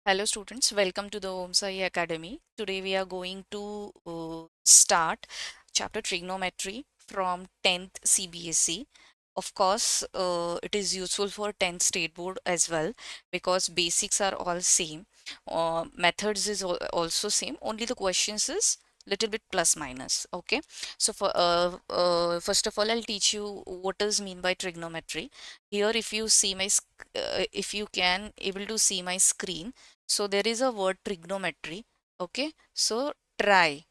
Hello students, welcome to the Om Sai Academy. Today we are going to start chapter trigonometry from 10th CBSE. Of course, it is useful for 10th state board as well because basics are all same. Methods is also same. Only the questions is little bit plus minus. Okay. So first of all, I'll teach you what is mean by trigonometry. Here, if you see if you can able to see my screen, so there is a word trigonometry. Okay. So try,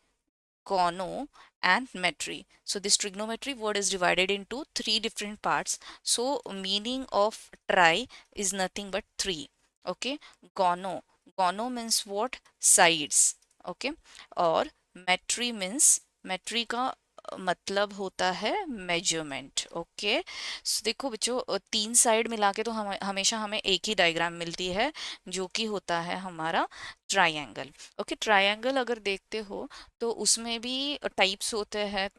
cono, and metry. So this trigonometry word is divided into three different parts. So meaning of try is nothing but three. Okay. Gono. Gono means what? Sides. Okay. और metry means metry का मतलब होता है measurement. Okay. सो देखो बच्चों, तीन side मिला के तो हमेशा हमें एक ही डायग्राम मिलती है जो कि होता है हमारा ट्रायंगल. ओके. ट्रायंगल अगर देखते हो तो उसमें भी टाइप्स होते हैं,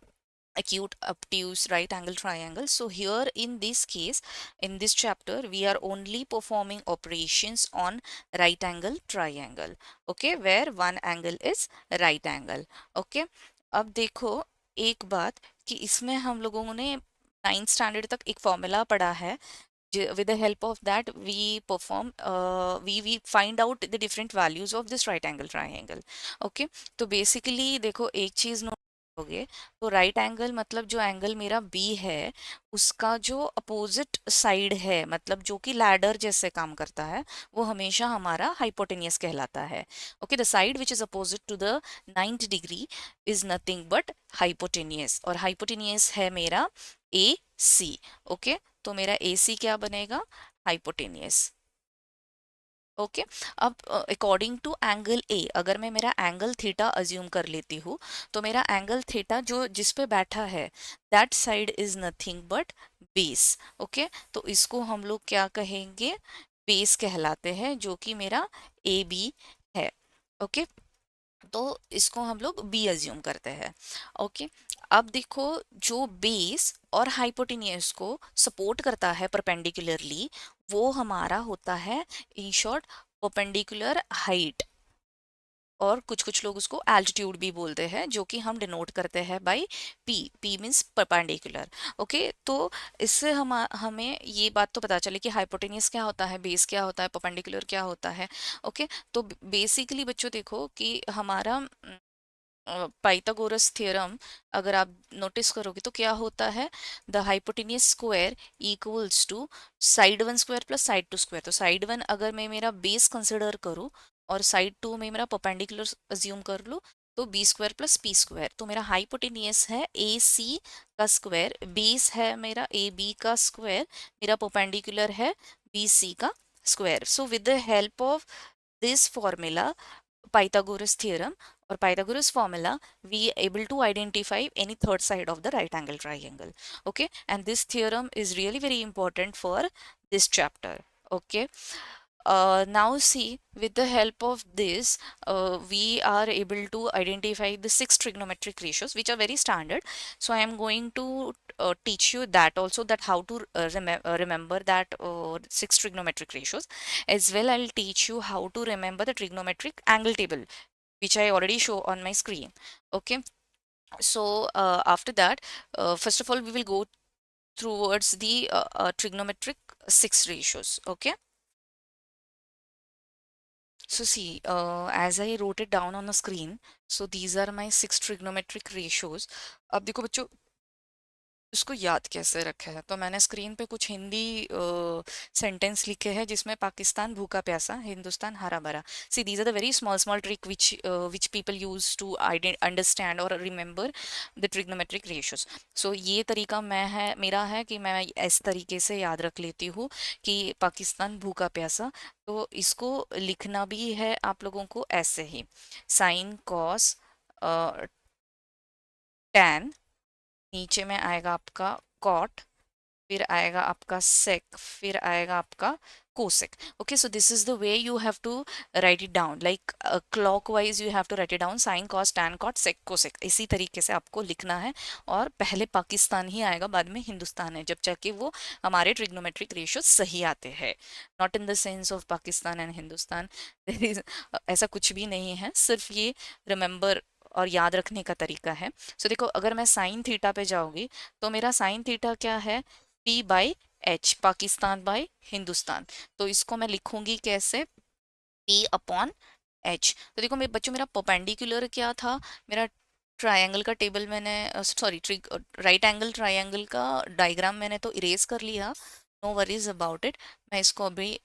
acute, obtuse, right angle triangle. So here in this case, in this chapter, we are only performing operations on right angle triangle. Okay, where one angle is right angle. Okay. अब देखो एक बात कि इसमें हम लोगों ने 9th स्टैंडर्ड तक एक फॉर्मूला पढ़ा है. With the help of that we find out the different values of this right angle triangle. Okay. तो basically देखो एक चीज नोट करोगे तो राइट एंगल मतलब जो एंगल मेरा बी है उसका जो अपोजिट साइड है, मतलब जो कि लैडर जैसे काम करता है, वो हमेशा हमारा हाइपोटेनियस कहलाता है. Okay. The side which is opposite to the 90 degree is nothing but hypotenuse, और हाइपोटेनियस है मेरा ए सी. ओके. तो मेरा ए सी क्या बनेगा? हाइपोटेनियस. ओके. अब अकॉर्डिंग टू एंगल ए, अगर मैं मेरा एंगल थीटा अज्यूम कर लेती हूँ तो मेरा एंगल थीटा जो जिस पे बैठा है that side is nothing but base. Okay. तो इसको हम लोग क्या कहेंगे? बेस कहलाते हैं, जो कि मेरा ए बी है. ओके. तो इसको हम लोग बी अज्यूम करते हैं. ओके. अब देखो, जो बेस और हाइपोटेनियस को सपोर्ट करता है परपेंडिकुलरली, वो हमारा होता है इन शॉर्ट परपेंडिकुलर हाइट, और कुछ कुछ लोग उसको एल्टीट्यूड भी बोलते हैं, जो कि हम डिनोट करते हैं by P. P means perpendicular. Okay. तो इससे हमें ये बात तो पता चले कि हाइपोटेनियस क्या होता है, बेस क्या होता है, परपेंडिकुलर क्या होता है. ओके. तो बेसिकली बच्चों देखो कि हमारा पाइथागोरस थ्योरम अगर आप नोटिस करोगे तो क्या होता है? The hypotenuse square equals to side one square plus side two square. तो साइड वन अगर मैं मेरा बेस कंसिडर करूँ और साइड टू में मेरा परपेंडिकुलर अज्यूम कर लूँ, तो B square plus P square. तो मेरा हाइपोटेनियस है ए सी का स्क्वायर, बेस है मेरा ए बी का स्क्वायर, मेरा परपेंडिकुलर है बी सी का square. So with the help of this formula, Pythagoras theorem or Pythagoras formula, we are able to identify any third side of the right angle triangle. Okay. And this theorem is really very important for this chapter. Okay. Now see, with the help of this, we are able to identify the six trigonometric ratios which are very standard. So I am going to teach you that also, that how to remember that six trigonometric ratios. As well, I'll teach you how to remember the trigonometric angle table, which I already show on my screen. Okay. So after that, first of all, we will go towards the trigonometric six ratios. Okay. So see, as I wrote it down on the screen, so these are my six trigonometric ratios. अब देखो बच्चों, उसको याद कैसे रखा है, तो मैंने स्क्रीन पे कुछ हिंदी सेंटेंस लिखे हैं जिसमें पाकिस्तान भूखा प्यासा, हिंदुस्तान हरा भरा. See, these are the very small small trick which people use to understand और remember the trigonometric ratios. So ये तरीका मेरा है कि मैं इस तरीके से याद रख लेती हूँ कि पाकिस्तान भूखा प्यासा. तो इसको लिखना भी है आप लोगों को ऐसे ही: साइन कॉस टैन, नीचे में आएगा आपका कॉट, फिर आएगा आपका सेक, फिर आएगा आपका cosec. Okay, so this is the way you have to write it down, like clockwise you have to write it down, sine cos tan cot sec cosec, इसी तरीके से आपको लिखना है। और पहले पाकिस्तान ही आएगा, बाद में हिंदुस्तान है, जब जाके वो हमारे ट्रिग्नोमेट्रिक रेशियो सही आते हैं। Not in the sense of Pakistan and Hindustan, ऐसा कुछ भी नहीं है, सिर्फ ये रिमेंबर और याद रखने का तरीका है। सो देखो, अगर मैं साइन थीटा पे जाऊंगी तो मेरा साइन थीटा क्या है, P by H, Pakistan by Hindustan. तो इसको मैं लिखूंगी कैसे, पी अपॉन एच। तो देखो मेरे बच्चों, मेरा परपेंडिकुलर क्या था, मेरा ट्रायंगल का टेबल मैंने, सॉरी, राइट एंगल ट्रायंगल का डायग्राम मैंने तो इरेज कर लिया, नो वरीज अबाउट इट। मैं इसको अभी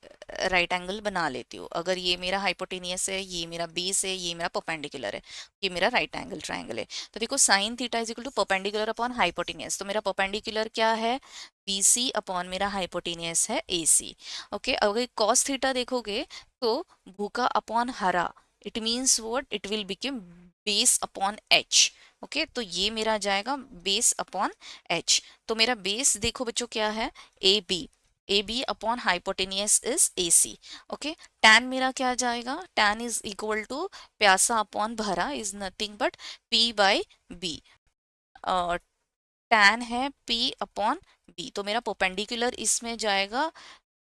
राइट एंगल बना लेती हूँ। अगर ये मेरा हाइपोटेनियस है, ये मेरा बेस है, ये मेरा परपेंडिकुलर है, ये मेरा राइट एंगल ट्रायंगल है। तो देखो sine theta is equal to perpendicular upon hypotenuse, तो मेरा परपेंडिकुलर क्या है, बी सी अपॉन मेरा हाइपोटेनियस है ए सी। ओके, अगर कॉस थीटा देखोगे तो भूखा अपॉन हरा, it means what, it will become base upon H. Okay, तो ये मेरा जाएगा बेस अपॉन एच। तो मेरा बेस देखो बच्चों क्या है, A B, A B upon hypotenuse is A C. Okay, tan मेरा क्या जाएगा, टैन इज इक्वल टू प्यासा अपॉन भरा, is nothing but P by B. Tan है पी अपॉन बी, तो मेरा परपेंडिकुलर इसमें जाएगा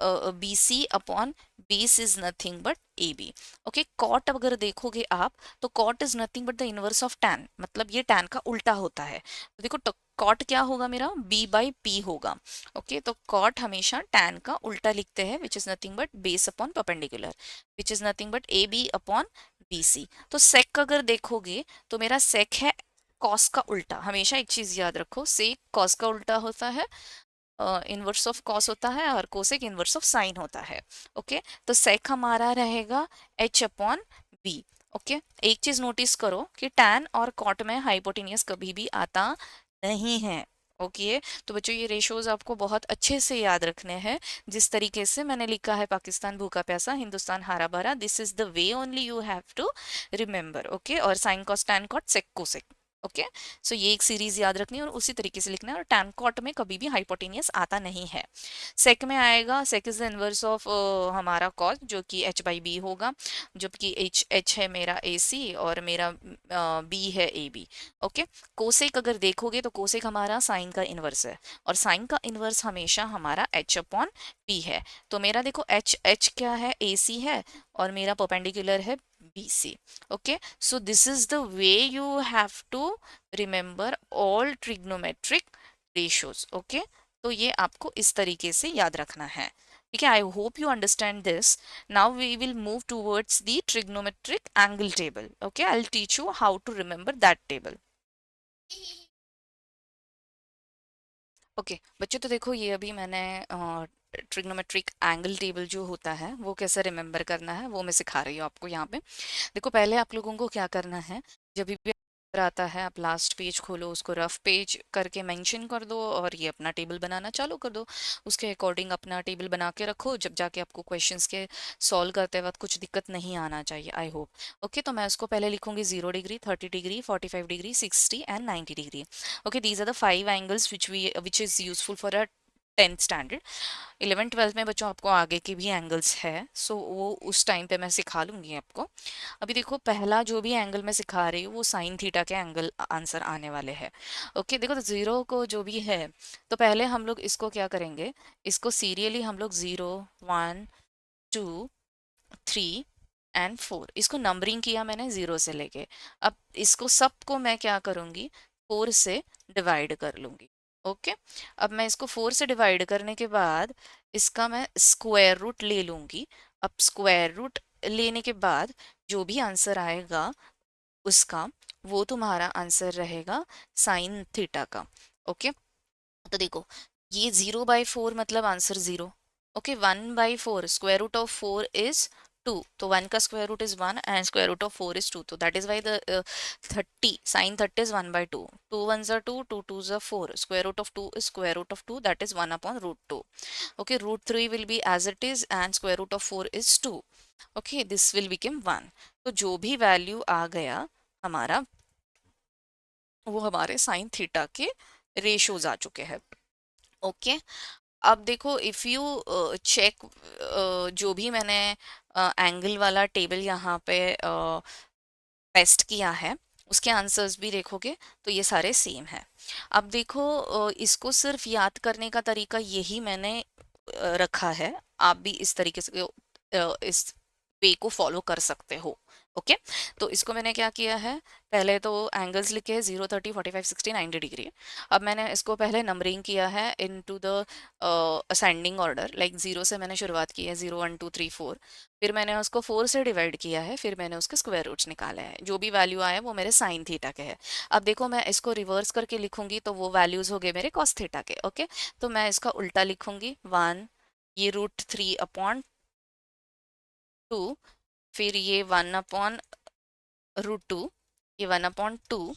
B C upon base is nothing but A B. Okay, cot अगर देखोगे आप, तो cot is nothing but the inverse of tan, मतलब ये टैन का उल्टा होता है। तो देखो, कॉट क्या होगा मेरा, बी बाई पी होगा। ओके, तो कॉट हमेशा टैन का उल्टा लिखते हैं, which is nothing but base upon perpendicular, which is nothing but A B upon B C. तो सेक अगर देखोगे तो मेरा सेक है कॉस का उल्टा। हमेशा एक चीज याद रखो, सेक कॉस का उल्टा होता है, इनवर्स ऑफ कॉस होता है, और कोसेक इनवर्स ऑफ साइन होता है। ओके, तो सेक हमारा रहेगा एच अपॉन बी। ओके, एक चीज नोटिस करो कि टैन और कॉट में हाइपोटेनियस कभी भी आता नहीं है। ओके, तो बच्चों ये रेशोज आपको बहुत अच्छे से याद रखने हैं, जिस तरीके से मैंने लिखा है, पाकिस्तान भूखा प्यासा, हिंदुस्तान हरा भरा, this is the way only you have to remember. Okay, और sine cos tan cot sec cosec. Okay, so ये एक सीरीज याद रखनी है और उसी तरीके से लिखना है, और टैन कॉट में कभी भी हाइपोटेनियस आता नहीं है। सेक में आएगा, सेक इज द इनवर्स ऑफ हमारा कॉस, जो कि एच बाई बी होगा, जबकि एच एच है मेरा ए सी और मेरा बी है ए बी। ओके, कोसेक अगर देखोगे तो कोसेक हमारा साइन का इनवर्स है, और साइन का इनवर्स हमेशा हमारा एच अपॉन पी है। तो मेरा देखो एच एच क्या है, ए सी है, और मेरा परपेंडिकुलर है B C. Okay, so this is the way you have to remember all trigonometric ratios. Okay, तो ये आपको इस तरीके से याद रखना है। ठीक है, I hope you understand this. Now we will move towards the trigonometric angle table. Okay, I will teach you how to remember that table. Okay बच्चों, तो देखो ये अभी मैंने ट्रिग्नोमेट्रिक एंगल टेबल जो होता है वो कैसे रिमेंबर करना है वो मैं सिखा रही हूँ आपको यहाँ पे। देखो, पहले आप लोगों को क्या करना है, जब भी answer आता है आप लास्ट पेज खोलो, उसको रफ पेज करके मेंशन कर दो और ये अपना टेबल बनाना चालू कर दो। उसके अकॉर्डिंग अपना टेबल बना के रखो, जब जाके आपको क्वेश्चंस के सॉल्व करते वक्त कुछ दिक्कत नहीं आना चाहिए, आई होप। ओके, तो मैं उसको पहले लिखूंगी 0 degree, 30 degree, 45 degree, 60 and 90 degree. Okay, these are the 5 angles which is useful for a 10th standard. 11th 12th में बच्चों आपको आगे के भी एंगल्स है, सो वो उस टाइम पे मैं सिखा लूंगी आपको। अभी देखो, पहला जो भी एंगल मैं सिखा रही हूँ वो साइन थीटा के एंगल आंसर आने वाले हैं। ओके, देखो, तो जीरो को जो भी है, तो पहले हम लोग इसको क्या करेंगे, इसको सीरियली हम लोग 0 1 2 3 and 4, इसको नंबरिंग किया मैंने 0 से लेके। अब इसको सबको मैं क्या करूंगी, 4 से डिवाइड कर लूंगी। ओके, अब मैं इसको 4 से डिवाइड करने के बाद इसका मैं स्क्वायर रूट ले लूंगी। अब स्क्वायर रूट लेने के बाद जो भी आंसर आएगा उसका, वो तुम्हारा आंसर रहेगा साइन थीटा का। ओके, तो देखो, ये 0/4 मतलब answer 0। Okay, 1/4, square root of 4 is 2, तो 1 का square root is 1 and square root of 4 is 2, तो that is why the 30 sine 30 is 1/2। 2 1s are 2, 2 2s are 4, square root of 2 is square root of 2, that is 1/√2। Okay, √3 will be as it is and square root of 4 is 2। Okay, this will become 1। तो जो भी value आ गया हमारा, वो हमारे sine theta के ratios आ चुके हैं। ओके, अब देखो इफ़ यू चेक, जो भी मैंने एंगल वाला टेबल यहाँ पे पेस्ट किया है, उसके आंसर्स भी देखोगे तो ये सारे सेम है। अब देखो इसको सिर्फ याद करने का तरीका यही मैंने रखा है, आप भी इस तरीके से इस वे को फॉलो कर सकते हो। ओके, तो इसको मैंने क्या किया है, पहले तो एंगल्स लिखे हैं 0, 30, 45, 60, 90 डिग्री। अब मैंने इसको पहले नंबरिंग किया है into the ascending order, like 0 से मैंने शुरुआत की है, 0, 1, 2, 3, 4। फिर मैंने उसको 4 से डिवाइड किया है, फिर मैंने उसके स्क्वायर रूट्स निकाले हैं, जो भी वैल्यू आया वो मेरे साइन थीटा के है। अब देखो मैं इसको रिवर्स करके लिखूंगी तो वो वैल्यूज हो गए मेरे कॉस थीटा के। ओके, तो मैं इसका उल्टा लिखूंगी, 1, ये √3/2, फिर ये 1/√2, ये 1/2,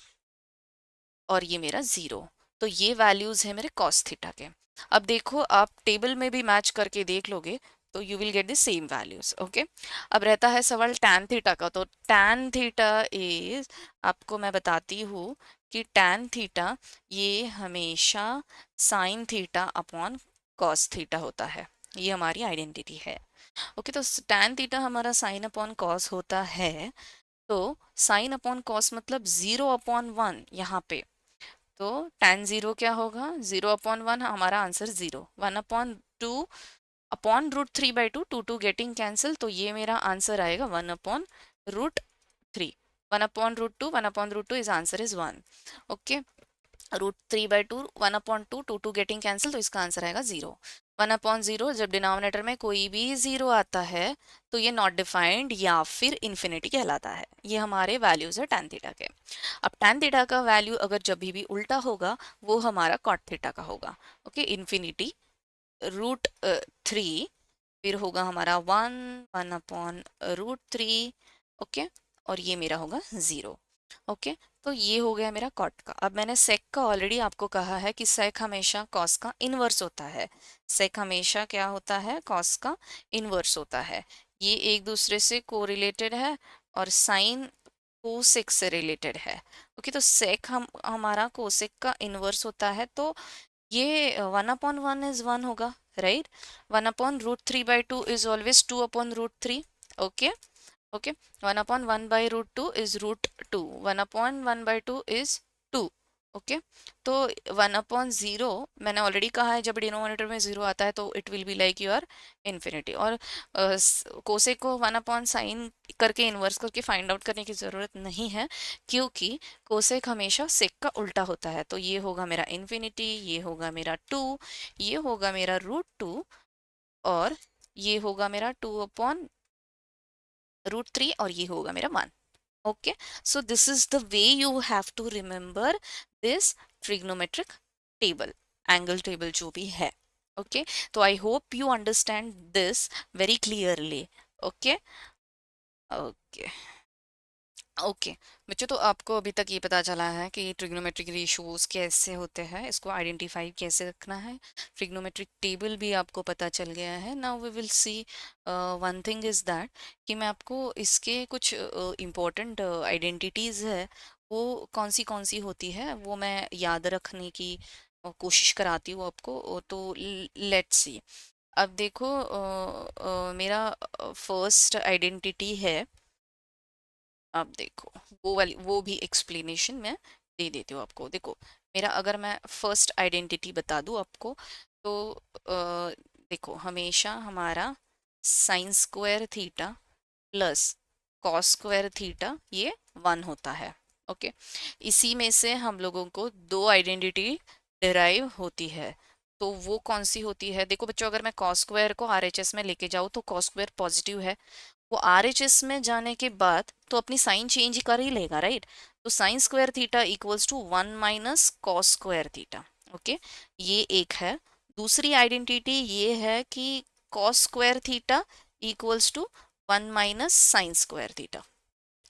और ये मेरा 0। तो ये वैल्यूज है मेरे कॉस थीटा के। अब देखो आप टेबल में भी मैच करके देख लोगे तो you will get the same values. Okay, अब रहता है सवाल टैन थीटा का। तो टैन थीटा इज, आपको मैं बताती हूँ कि टैन थीटा ये हमेशा sine theta upon cos theta होता है। ये हमारी आइडेंटिटी है। ओके, तो टैन थीटा हमारा साइन अपॉन कॉस होता है। तो साइन अपॉन कॉस मतलब 0/1 यहाँ पे। तो tan 0 क्या होगा, 0/1, हमारा आंसर 0, 1/2 अपॉन √3/2, 2 गेटिंग कैंसिल, तो ये मेरा आंसर आएगा 1/√3। 1/√2, 1/√2 is answer is 1। Okay, √3/2, 1/2, 2 getting cancel, तो इसका आंसर आएगा 0। 1/0, जब डिनोमिनेटर में कोई भी 0 आता है तो ये नॉट डिफाइंड या फिर इन्फिनिटी कहलाता है। ये हमारे वैल्यूज है टैन थीटा के। अब टैन थीटा का वैल्यू अगर जब भी उल्टा होगा वो हमारा कॉट थीटा का होगा। ओके, इन्फिनिटी, √3, फिर होगा हमारा 1/√3। ओके, और ये मेरा होगा 0। ओके, तो ये हो गया मेरा कॉट का। अब मैंने सेक का ऑलरेडी आपको कहा है कि सेक हमेशा कॉस का इनवर्स होता है। सेक हमेशा क्या होता है, कॉस का इनवर्स होता है। ये एक दूसरे से कोरिलेटेड है और साइन कोसेक से रिलेटेड है। ओके, तो सेक हमारा कोसेक का इनवर्स होता है, तो ये 1/1 इज 1 होगा, right. 1/√3/2 is always 2/√3। Okay, okay, 1/1/√2 is √2, 1/1/2 is 2। Okay, तो 1/0 मैंने ऑलरेडी कहा है, जब डिनोमिनेटर में 0 आता है तो it will be like your infinity. और कोसे को 1/sin करके इन्वर्स करके फाइंड आउट करने की ज़रूरत नहीं है, क्योंकि कोसेक हमेशा सेक का उल्टा होता है। तो ये होगा मेरा इन्फिनिटी, ये होगा मेरा 2, ये होगा मेरा √2, और ये होगा मेरा 2/√3, और ये होगा मेरा 1। Okay, so this is the way you have to remember this trigonometric table, angle table जो भी है। ओके, तो I hope you understand this very clearly. Okay, okay, okay बच्चों, तो आपको अभी तक ये पता चला है कि ट्रिग्नोमेट्रिक रेशियोज कैसे होते हैं, इसको आइडेंटिफाई कैसे रखना है। ट्रिग्नोमेट्रिक टेबल भी आपको पता चल गया है। Now we will see one thing is that कि मैं आपको इसके कुछ इम्पोर्टेंट आइडेंटिटीज़ है, वो कौन सी होती है वो मैं याद रखने की कोशिश कराती हूँ आपको। तो लेट्स सी। अब देखो मेरा फर्स्ट आइडेंटिटी है। अब देखो वो वाली, वो भी एक्सप्लेनेशन मैं दे देती हूँ आपको। देखो मेरा, अगर मैं फर्स्ट आइडेंटिटी बता दूँ आपको, तो देखो हमेशा हमारा sign square theta plus cos square theta ये 1 होता है। ओके, इसी में से हम लोगों को दो आइडेंटिटी डिराइव होती है। तो वो कौन सी होती है, देखो बच्चों, अगर मैं कॉस स्क्वायर को आरएचएस में लेके जाऊँ तो कॉस स्क्वायर पॉजिटिव है। वो आरएचएस में जाने के बाद तो अपनी साइन चेंज कर ही लेगा, राइट। तो sine square theta equals to 1 minus cos square theta. Okay, ये एक है। दूसरी आइडेंटिटी ये है कि cos square theta equals to 1 minus sine square theta.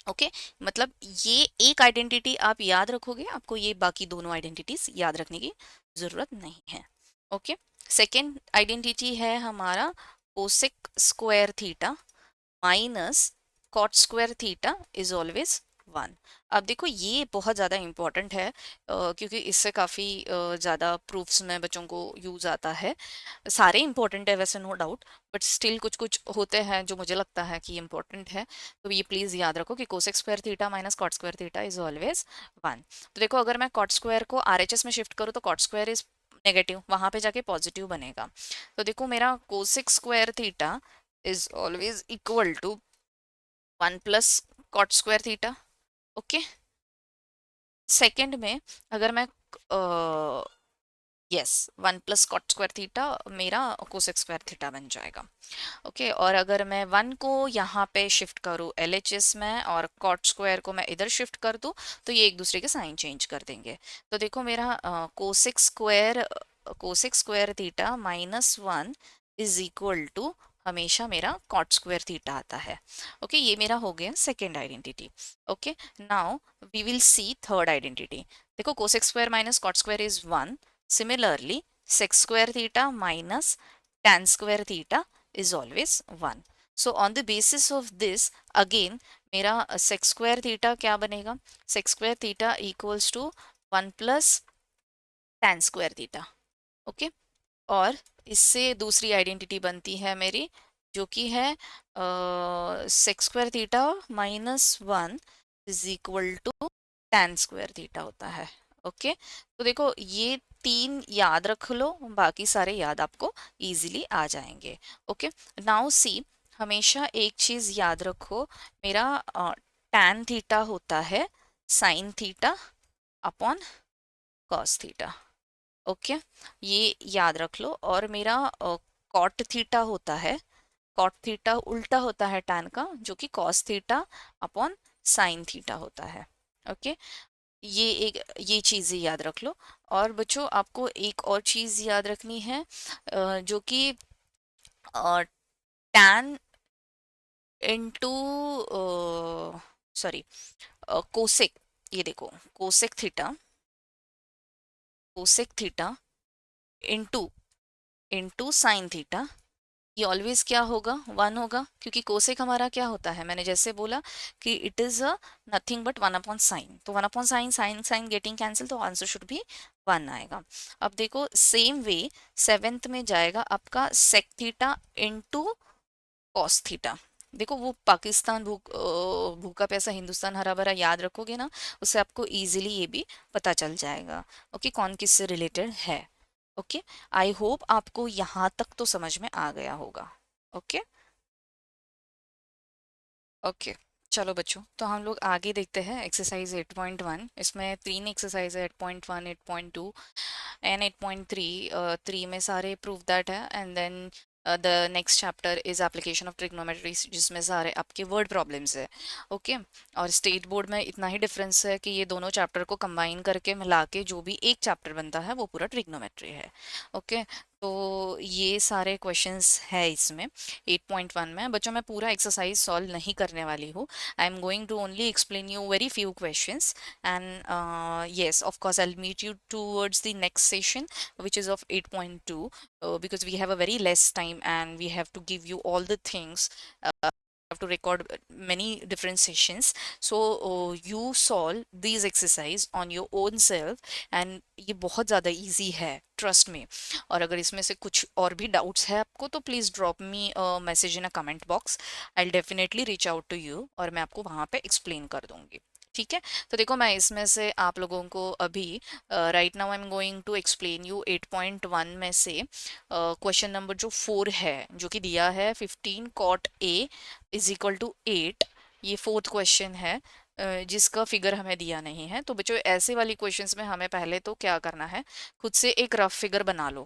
Okay, मतलब ये एक आइडेंटिटी आप याद रखोगे, आपको ये बाकी दोनों आइडेंटिटीज याद रखने की जरूरत नहीं है। ओके, सेकेंड आइडेंटिटी है हमारा cosec square theta minus cot square theta is always 1। अब देखो ये बहुत ज़्यादा इम्पोर्टेंट है, क्योंकि इससे काफ़ी ज़्यादा प्रूफ्स में बच्चों को यूज़ आता है। सारे इम्पोर्टेंट है वैसे, नो डाउट, बट स्टिल कुछ कुछ होते हैं जो मुझे लगता है कि इम्पोर्टेंट है। तो ये प्लीज़ याद रखो कि cosec square theta minus cot square theta is always 1। तो देखो अगर मैं कॉट स्क्वायर को आरएचएस में शिफ्ट करूँ तो कॉट स्क्वायर इज नेगेटिव, वहां पे जाके पॉजिटिव बनेगा। तो देखो मेरा cosec square theta is always equal to 1 plus cot square theta. Okay, second में अगर मैं yes 1 plus cot square theta मेरा कोसेक स्क्वायर थीटा बन जाएगा। ओके, और अगर मैं 1 को यहाँ पे शिफ्ट करूँ एलएचएस में और कॉट स्क्वायर को मैं इधर शिफ्ट कर दूँ तो ये एक दूसरे के साइन चेंज कर देंगे। तो देखो मेरा cosec square theta minus 1 is equal to हमेशा मेरा कॉट स्क्वायर थीटा आता है। ओके, ये मेरा हो गया second identity. Okay, now we will see third identity. देखो cosec square minus cot square is 1। Similarly sec square theta minus tan square theta is always 1. So on the basis of this again मेरा sec square theta क्या बनेगा? Sec square theta equals to 1 plus tan square theta. Okay, और इससे दूसरी identity बनती है मेरी, जो कि है sec square theta minus 1 is equal to tan square theta होता है। ओके, तो देखो ये तीन याद रख लो, बाकी सारे याद आपको इजीली आ जाएंगे। ओके, नाउ सी, हमेशा एक चीज याद रखो, मेरा tan थीटा होता है sin theta upon cos theta. Okay, ये याद रख लो। और मेरा कॉट थीटा होता है, कॉट थीटा उल्टा होता है tan का, जो कि cos theta upon sin theta होता है। ओके, ये चीज़ें याद रख लो। और बच्चों आपको एक और चीज़ याद रखनी है, जो कि tan इंटू सॉरी कोसेक, ये देखो cosec theta into into sine theta, ये ऑलवेज क्या होगा? 1 होगा, क्योंकि कोसेक हमारा क्या होता है, मैंने जैसे बोला कि it is a nothing but 1 upon sine. तो 1 upon sine, sine sine getting cancel, तो आंसर शुड भी 1 आएगा। अब देखो सेम वे सेवेंथ में जाएगा आपका sec theta into cos theta. देखो वो पाकिस्तान भूखा पैसा हिंदुस्तान हरा भरा याद रखोगे ना, उससे आपको इजीली ये भी पता चल जाएगा ओके कौन किससे रिलेटेड है। ओके, आई होप आपको यहाँ तक तो समझ में आ गया होगा। ओके ओके, चलो बच्चों, तो हम लोग आगे देखते हैं एक्सरसाइज 8.1। इसमें तीन एक्सरसाइज है, 8.1, 8.2 एंड 8.3। 3 में सारे प्रूफ दैट है, and then the next chapter is application of trigonometry, जिसमें सारे आपके वर्ड प्रॉब्लम्स है। ओके, और स्टेट बोर्ड में इतना ही डिफरेंस है कि ये दोनों चैप्टर को कंबाइन करके मिला के जो भी एक चैप्टर बनता है वो पूरा ट्रिग्नोमेट्री है। ओके, तो ये सारे क्वेश्चंस है इसमें 8.1 में। बच्चों मैं पूरा एक्सरसाइज सॉल्व नहीं करने वाली हूँ, I am going to only explain you very few questions, and yes, of course I'll meet you towards the next session, which is of 8.2, because we have a very less time and we have to give you all the things, have to record many different sessions. So you solve these exercise on your own self, and ये बहुत ज़्यादा easy है, trust me। और अगर इसमें से कुछ और भी डाउट्स है आपको तो please drop me message in a comment box, I will definitely reach out to you और मैं आपको वहाँ पे एक्सप्लेन कर दूंगी। ठीक है, तो देखो मैं इसमें से आप लोगों को अभी right now I am going to explain you 8.1 में से क्वेश्चन नंबर जो 4 है, जो कि दिया है 15 cot A is equal to 8। ये फोर्थ क्वेश्चन है, जिसका फिगर हमें दिया नहीं है। तो बच्चों ऐसे वाली क्वेश्चंस में हमें पहले तो क्या करना है, खुद से एक रफ फिगर बना लो,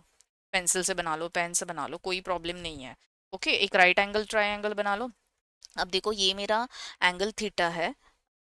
पेंसिल से बना लो, पेन से बना लो, कोई प्रॉब्लम नहीं है। ओके, एक राइट एंगल ट्रायंगल बना लो। अब देखो ये मेरा एंगल थीटा है।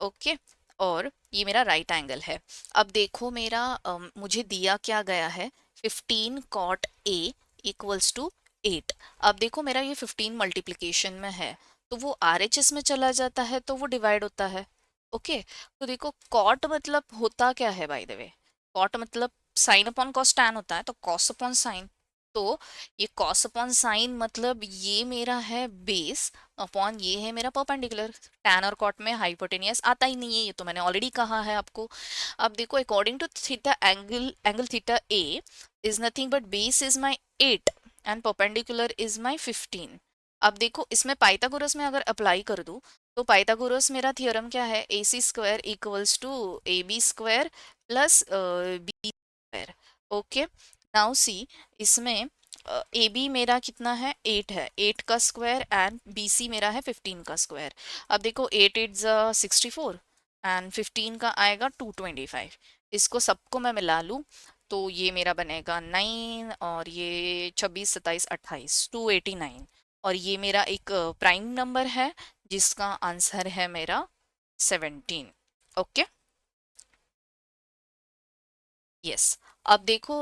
ओके, और ये मेरा राइट एंगल है। अब देखो मेरा मुझे दिया क्या गया है, 15 कॉट ए इक्वल्स टू 8। अब देखो मेरा ये 15 मल्टीप्लिकेशन में है, तो वो आरएचएस में चला जाता है तो वो डिवाइड होता है। ओके, तो देखो कॉट मतलब होता क्या है बाय द वे, कॉट मतलब साइन अपॉन कॉस टैन होता है, तो कॉस अपॉन साइन। तो ये कॉस अपॉन साइन मतलब ये मेरा है बेस अपॉन ये है मेरा परपेंडिकुलर। टैन और कॉट में हाइपोटेनियस आता ही नहीं है, ये तो मैंने ऑलरेडी कहा है आपको। अब देखो according to theta angle theta A is nothing but base is my 8 and perpendicular is my 15। अब देखो इसमें पाइथागोरस में अगर अप्लाई कर दूं तो पाइथागोरस मेरा थियोरम क्या है, A C square equals to A B square plus B square. Okay, now see इसमें ए बी मेरा कितना है 8 है, 8 का स्क्वायर एंड बी सी मेरा है 15 का स्क्वायर। अब देखो 8 8 64 एंड 15 का आएगा 225। इसको सबको मैं मिला लूँ तो ये मेरा बनेगा 9 और ये 26 27 28 289। और ये मेरा एक प्राइम नंबर है जिसका आंसर है मेरा 17। Okay, yes. अब देखो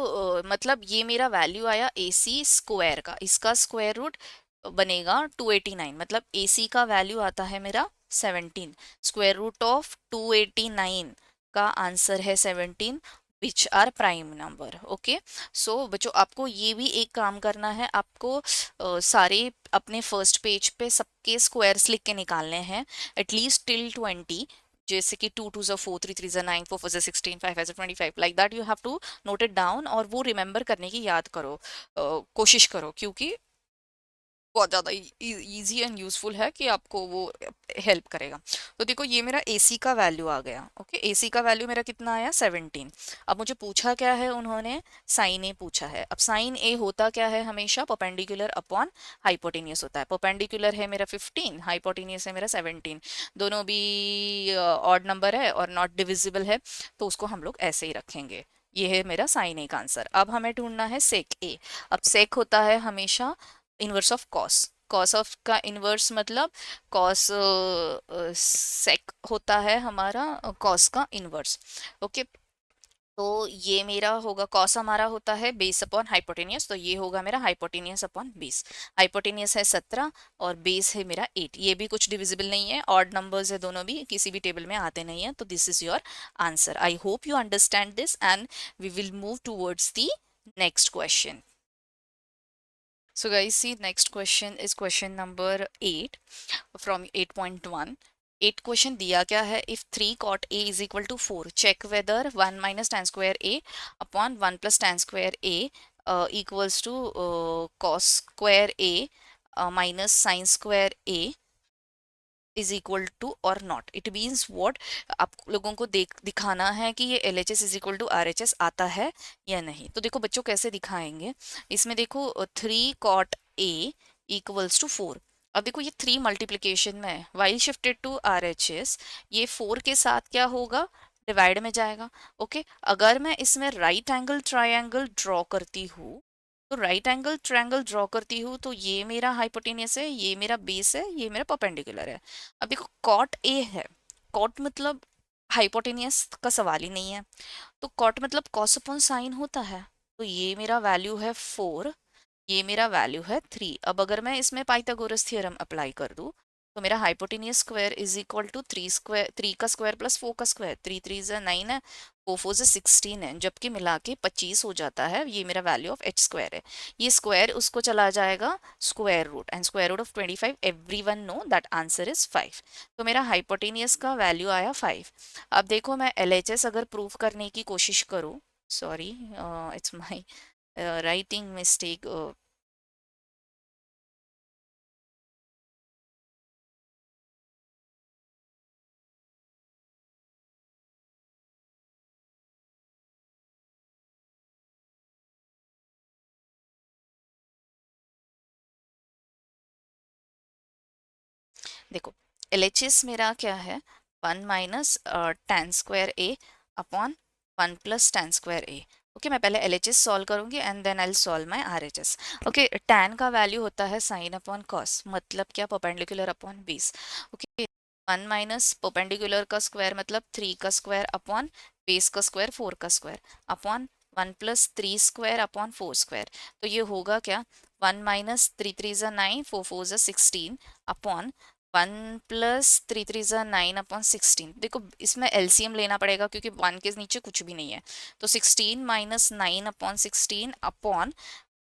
मतलब ये मेरा वैल्यू आया ए सी स्क्वायर का, इसका स्क्वायर रूट बनेगा 289, मतलब ए सी का वैल्यू आता है मेरा 17। स्क्वायर रूट ऑफ 289 का आंसर है 17 which are prime number. Okay, so बच्चों आपको ये भी एक काम करना है, आपको सारे अपने फर्स्ट पेज पे सबके स्क्वायर्स लिख के निकालने हैं एटलीस्ट टिल 20। जैसे कि 2 2 4 3 3 9 4 4 16 5 25 like that you have to note it down और वो रिमेंबर करने की याद करो, कोशिश करो, क्योंकि बहुत ज़्यादा इजी एंड यूजफुल है कि आपको वो हेल्प करेगा। तो देखो ये मेरा एसी का वैल्यू आ गया। ओके, एसी का वैल्यू मेरा कितना आया 17। अब मुझे पूछा क्या है उन्होंने, साइन ए पूछा है। अब साइन ए होता क्या है, हमेशा परपेंडिकुलर अपॉन हाइपोटेनियस होता है। परपेंडिकुलर है मेरा 15, हाइपोटेनियस है मेरा 17। दोनों भी ऑड नंबर है और नॉट डिविजिबल है, तो उसको हम लोग ऐसे ही रखेंगे। ये है मेरा साइन ए का आंसर। अब हमें ढूंढना है सेक ए। अब सेक होता है हमेशा inverse of cos. Cos of का इनवर्स मतलब कॉस सेक होता है हमारा कॉस का इनवर्स। ओके, तो ये मेरा होगा कॉस हमारा होता है बेस अपॉन हाइपोटेनियस, तो ये होगा मेरा हाइपोटेनियस अपॉन बेस। हाइपोटेनियस है 17 और बेस है मेरा 8। ये भी कुछ डिविजिबल नहीं है, ऑड नंबर्स है दोनों भी, किसी भी टेबल में आते नहीं है, तो this is your answer. I hope you understand this and we will move towards the next question. So guys, see next question is question number 8 from 8.1. 8 question दिया क्या है, if 3 cot a is equal to 4 check whether 1 minus tan square a upon 1 plus tan square a equals to cos square a minus sin square a is equal to और not. It means what, आप लोगों को दिखाना है कि ये L H S is equal to R H S आता है या नहीं। तो देखो बच्चों कैसे दिखाएंगे, इसमें देखो 3 cot a इक्वल्स टू 4। अब देखो ये 3 मल्टीप्लीकेशन में है, while shifted to R H S ये 4 के साथ क्या होगा, डिवाइड में जाएगा। ओके, अगर मैं इसमें राइट एंगल ट्राइंगल ड्रॉ करती हूँ, तो राइट एंगल ट्रायंगल ड्रॉ करती हूँ तो ये मेरा हाइपोटेनियस है, ये मेरा बेस है, ये मेरा परपेंडिकुलर है। अब देखो कॉट ए है, कॉट मतलब हाइपोटेनियस का सवाल ही नहीं है, तो कॉट मतलब कॉस अपॉन साइन होता है। तो ये मेरा वैल्यू है 4, ये मेरा वैल्यू है 3। अब अगर मैं इसमें पाइथागोरस थ्योरम अप्लाई कर दूं तो मेरा hypotenuse square is equal to 3 square, 3 का स्क्वायर प्लस 4 का स्क्वायर, 3 3 ज़ा 9 है, 4 4 ज़ा 16 है, जबकि मिला के 25 हो जाता है। ये मेरा वैल्यू ऑफ एच स्क्वायर है। ये स्क्वायर उसको चला जाएगा square root, and square root of 25 everyone know that answer is 5। तो मेरा हाइपोटेनियस का वैल्यू आया 5। अब देखो मैं एलएचएस अगर प्रूव करने की कोशिश करूँ, sorry it's my writing mistake. देखो LHS मेरा क्या है, 1 minus tan square A upon 1 plus tan square A. Okay, मैं पहले LHS सॉल्व करूंगी and then I solve my RHS। Okay, tan का वैल्यू होता है साइन अपॉन कॉस, मतलब क्या, perpendicular upon base. Okay, 1 minus perpendicular का स्क्वायर मतलब 3 का स्क्वायर अपॉन बेस का स्क्वायर 4 का square upon 1 plus 3 square upon 4 square. तो ये होगा क्या, 1 माइनस 3 3 ज़ा 9, 4 4 ज़ा 16 अपॉन 1 प्लस 3 3 ज़ा 9 अपॉन 16। देखो इसमें एलसीएम लेना पड़ेगा क्योंकि 1 के नीचे कुछ भी नहीं है, तो 16 minus 9 upon 16 upon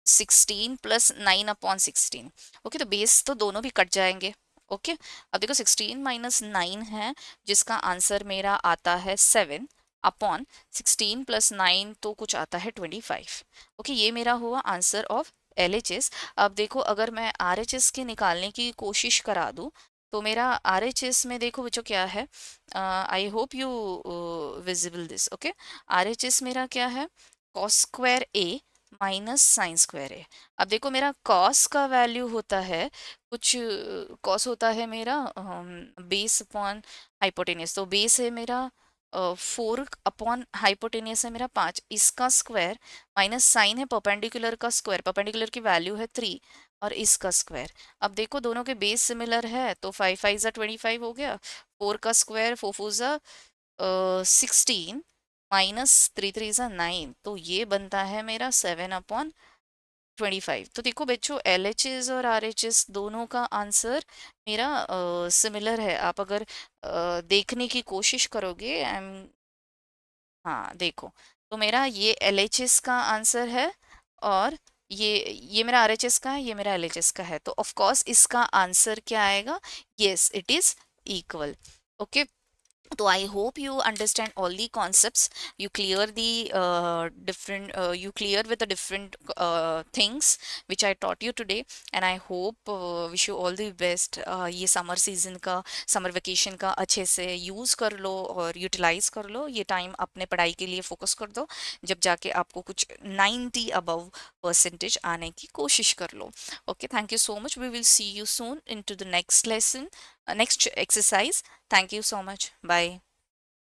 16 plus 9/16। Okay, तो बेस तो दोनों भी कट जाएंगे। ओके, अब देखो 16 माइनस 9 है, जिसका आंसर मेरा आता है 7 अपॉन 16 प्लस 9 तो कुछ आता है 25। ओके, ये मेरा हुआ आंसर ऑफ LHS। अब देखो अगर मैं RHS के निकालने की कोशिश करा दूं, तो मेरा RHS में देखो बच्चों क्या है, I hope you visible this. Okay, RHS मेरा क्या है, कॉस स्क्वायर ए माइनस साइन स्क्वायर ए। अब देखो मेरा कॉस का वैल्यू होता है कुछ, कॉस होता है मेरा बेस अपॉन हाइपोटेनियस, तो बेस है मेरा 4 अपॉन हाइपोटेनियस है मेरा 5, इसका स्क्वायर माइनस साइन है परपेंडिकुलर का स्क्वायर, परपेंडिकुलर की वैल्यू है 3 और इसका स्क्वायर। अब देखो दोनों के बेस सिमिलर है, तो 5 5 जा 25 हो गया, 4 का स्क्वायर 4 4 जा 16 माइनस 3 3 जा 9, तो ये बनता है मेरा 7/25। तो देखो बच्चों LHS और RHS दोनों का आंसर मेरा सिमिलर है। आप अगर देखने की कोशिश करोगे, हाँ देखो, तो मेरा ये LHS का आंसर है, और ये मेरा RHS का है, ये मेरा LHS का है, तो ऑफ कोर्स इसका आंसर क्या आएगा, yes it is equal. Okay, so I hope you understand all the concepts. You clear the different. You clear with the different things which I taught you today, and I hope wish you all the best. ये summer season का, summer vacation का अच्छे से use कर लो और utilize कर लो। ये time अपने पढ़ाई के लिए focus कर दो, जब जाके आपको कुछ 90 above percentage आने की कोशिश कर लो। Okay, thank you so much. We will see you soon into the next lesson, next exercise. Thank you so much. Bye.